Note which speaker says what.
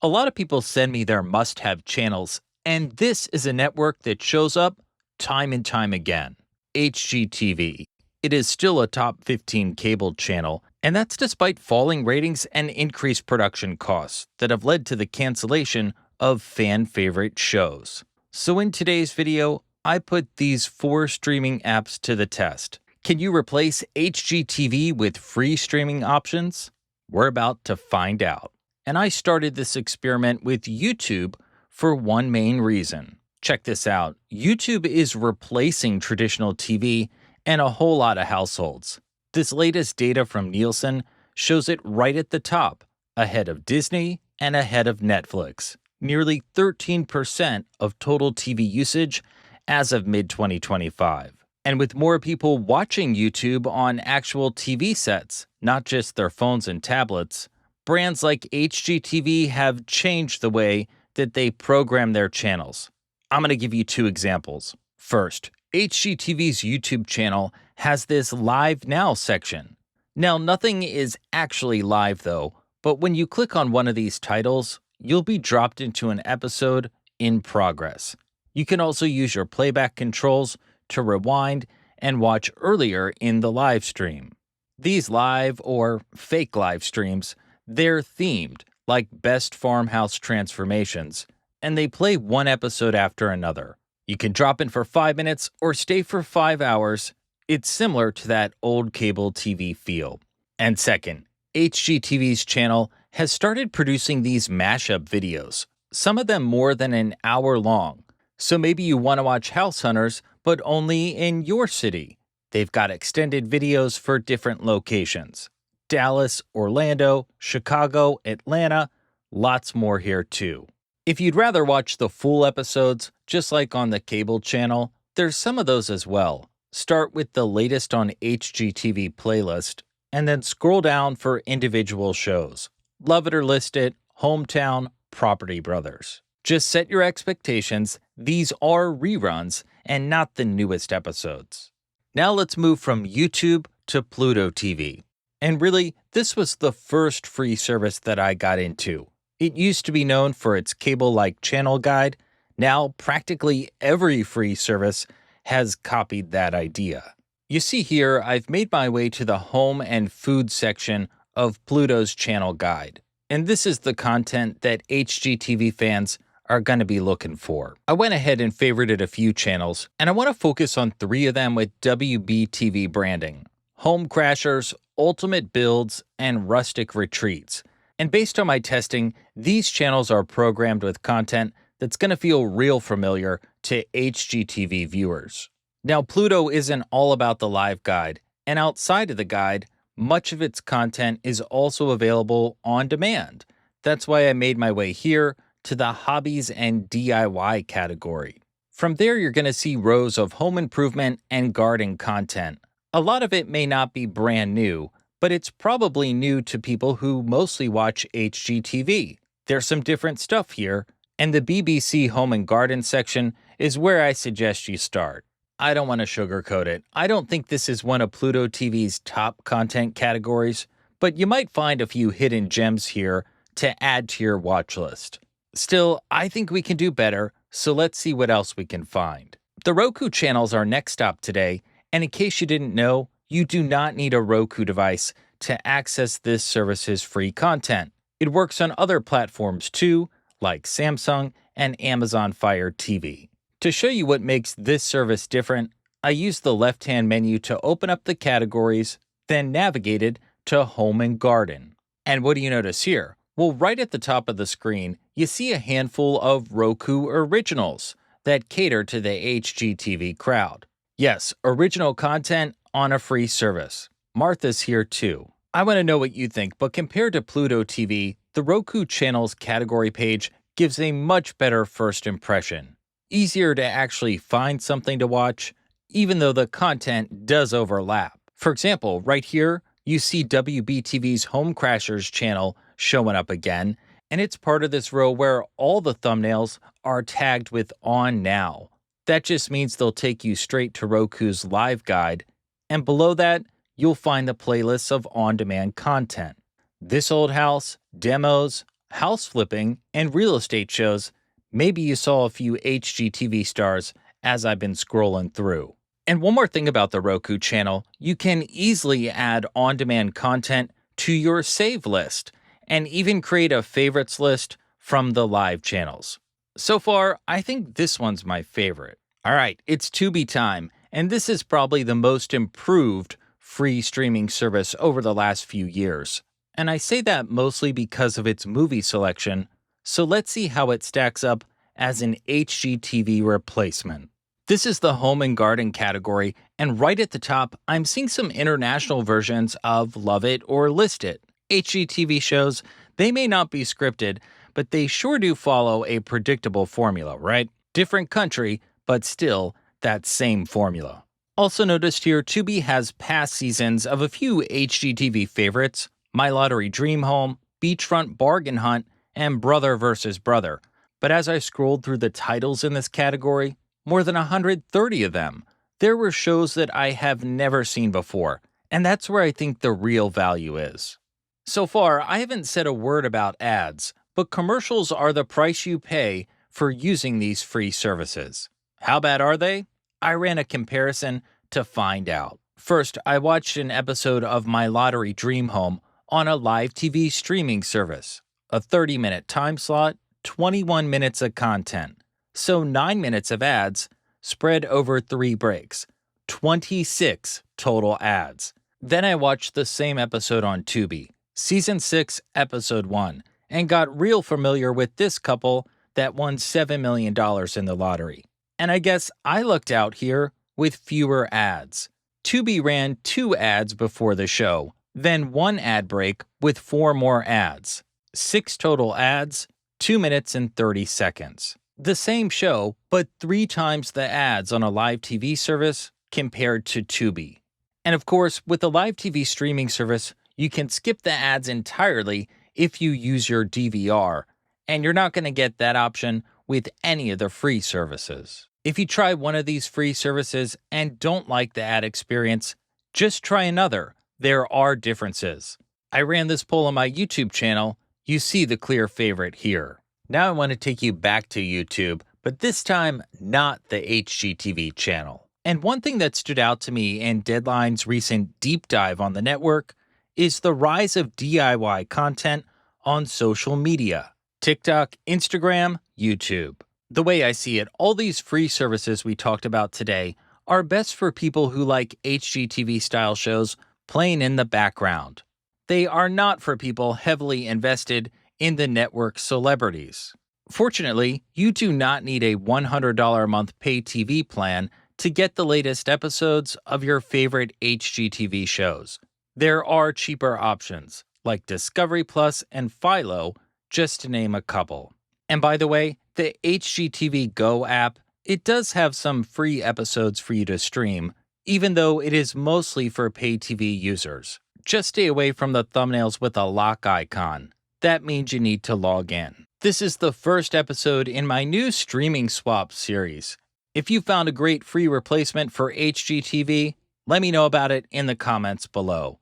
Speaker 1: A lot of people send me their must have channels, and this is a network that shows up time and time again. HGTV. It is still a top 15 cable channel, and that's despite falling ratings and increased production costs that have led to the cancellation of fan favorite shows. So, in today's video, I put these 4 streaming apps to the test. Can you replace HGTV with free streaming options? We're about to find out. And I started this experiment with YouTube for one main reason. Check this out. YouTube is replacing traditional TV and a whole lot of households. This latest data from Nielsen shows it right at the top, ahead of Disney and ahead of Netflix. Nearly 13% of total TV usage as of mid-2025. And with more people watching YouTube on actual TV sets, not just their phones and tablets, brands like HGTV have changed the way that they program their channels. I'm going to give you 2 examples. First, HGTV's YouTube channel has this Live Now section. Now, nothing is actually live though, but when you click on one of these titles, you'll be dropped into an episode in progress. You can also use your playback controls to rewind and watch earlier in the live stream. These live or fake live streams, they're themed, like Best Farmhouse Transformations, and they play one episode after another. You can drop in for 5 minutes or stay for 5 hours. It's similar to that old cable TV feel. And second, HGTV's channel has started producing these mashup videos, some of them more than an hour long. So maybe you want to watch House Hunters, but only in your city. They've got extended videos for different locations. Dallas, Orlando, Chicago, Atlanta, lots more here too. If you'd rather watch the full episodes, just like on the cable channel, there's some of those as well. Start with the latest on HGTV playlist, and then scroll down for individual shows. Love It or List It, Hometown, Property Brothers. Just set your expectations. These are reruns and not the newest episodes. Now let's move from YouTube to Pluto TV. And really, this was the first free service that I got into. It used to be known for its cable-like channel guide. Now, practically every free service has copied that idea. You see here, I've made my way to the home and food section of Pluto's channel guide. And this is the content that HGTV fans are going to be looking for. I went ahead and favorited a few channels, and I want to focus on 3 of them with WBTV branding: Home Crashers, Ultimate Builds, and Rustic Retreats. And based on my testing, these channels are programmed with content that's going to feel real familiar to HGTV viewers. Now, Pluto isn't all about the live guide, and outside of the guide, much of its content is also available on demand. That's why I made my way here to the Hobbies and DIY category. From there, you're going to see rows of home improvement and garden content. A lot of it may not be brand new, but it's probably new to people who mostly watch HGTV. There's some different stuff here, and the BBC Home and Garden section is where I suggest you start. I don't want to sugarcoat it. I don't think this is one of Pluto TV's top content categories, but you might find a few hidden gems here to add to your watch list. Still, I think we can do better, so let's see what else we can find. The Roku channel's our next stop today, and in case you didn't know, you do not need a Roku device to access this service's free content. It works on other platforms too, like Samsung and Amazon Fire TV. To show you what makes this service different, I used the left-hand menu to open up the categories, then navigated to Home and Garden. And what do you notice here? Well, right at the top of the screen, you see a handful of Roku originals that cater to the HGTV crowd. Yes, original content on a free service. Martha's here too. I want to know what you think, but compared to Pluto TV, the Roku channel's category page gives a much better first impression. Easier to actually find something to watch, even though the content does overlap. For example, right here, you see WBTV's Home Crashers channel showing up again, and it's part of this row where all the thumbnails are tagged with On Now. That just means they'll take you straight to Roku's live guide, and below that, you'll find the playlists of on-demand content. This Old House, Demos, house flipping, and real estate shows. Maybe you saw a few HGTV stars as I've been scrolling through. And one more thing about the Roku channel, you can easily add on-demand content to your save list and even create a favorites list from the live channels. So far, I think this one's my favorite. All right, it's Tubi time, and this is probably the most improved free streaming service over the last few years. And I say that mostly because of its movie selection, so let's see how it stacks up as an HGTV replacement. This is the home and garden category, and right at the top, I'm seeing some international versions of Love It or List It. HGTV shows, they may not be scripted, but they sure do follow a predictable formula, right? Different country, but still that same formula. Also noticed here, Tubi has past seasons of a few HGTV favorites: My Lottery Dream Home, Beachfront Bargain Hunt, and Brother vs. Brother. But as I scrolled through the titles in this category, more than 130 of them, there were shows that I have never seen before, and that's where I think the real value is. So far, I haven't said a word about ads, but commercials are the price you pay for using these free services. How bad are they? I ran a comparison to find out. First, I watched an episode of My Lottery Dream Home on a live TV streaming service. A 30-minute time slot, 21 minutes of content. So 9 minutes of ads spread over 3 breaks. 26 total ads. Then I watched the same episode on Tubi, Season 6, Episode 1, and got real familiar with this couple that won $7 million in the lottery. And I guess I lucked out here with fewer ads. Tubi ran 2 ads before the show, then 1 ad break with 4 more ads. 6 total ads, 2 minutes and 30 seconds. The same show, but 3 times the ads on a live TV service compared to Tubi. And of course, with the live TV streaming service, you can skip the ads entirely if you use your DVR, and you're not going to get that option with any of the free services. If you try one of these free services and don't like the ad experience, just try another. There are differences. I ran this poll on my YouTube channel. You see the clear favorite here. Now I want to take you back to YouTube, but this time not the HGTV channel. And one thing that stood out to me in Deadline's recent deep dive on the network is the rise of DIY content on social media: TikTok, Instagram, YouTube. The way I see it, all these free services we talked about today are best for people who like HGTV-style shows playing in the background. They are not for people heavily invested in the network's celebrities. Fortunately, you do not need a $100 a month pay TV plan to get the latest episodes of your favorite HGTV shows. There are cheaper options, like Discovery Plus and Philo, just to name a couple. And by the way, the HGTV Go app, it does have some free episodes for you to stream, even though it is mostly for pay TV users. Just stay away from the thumbnails with a lock icon. That means you need to log in. This is the first episode in my new Streaming Swap series. If you found a great free replacement for HGTV, let me know about it in the comments below.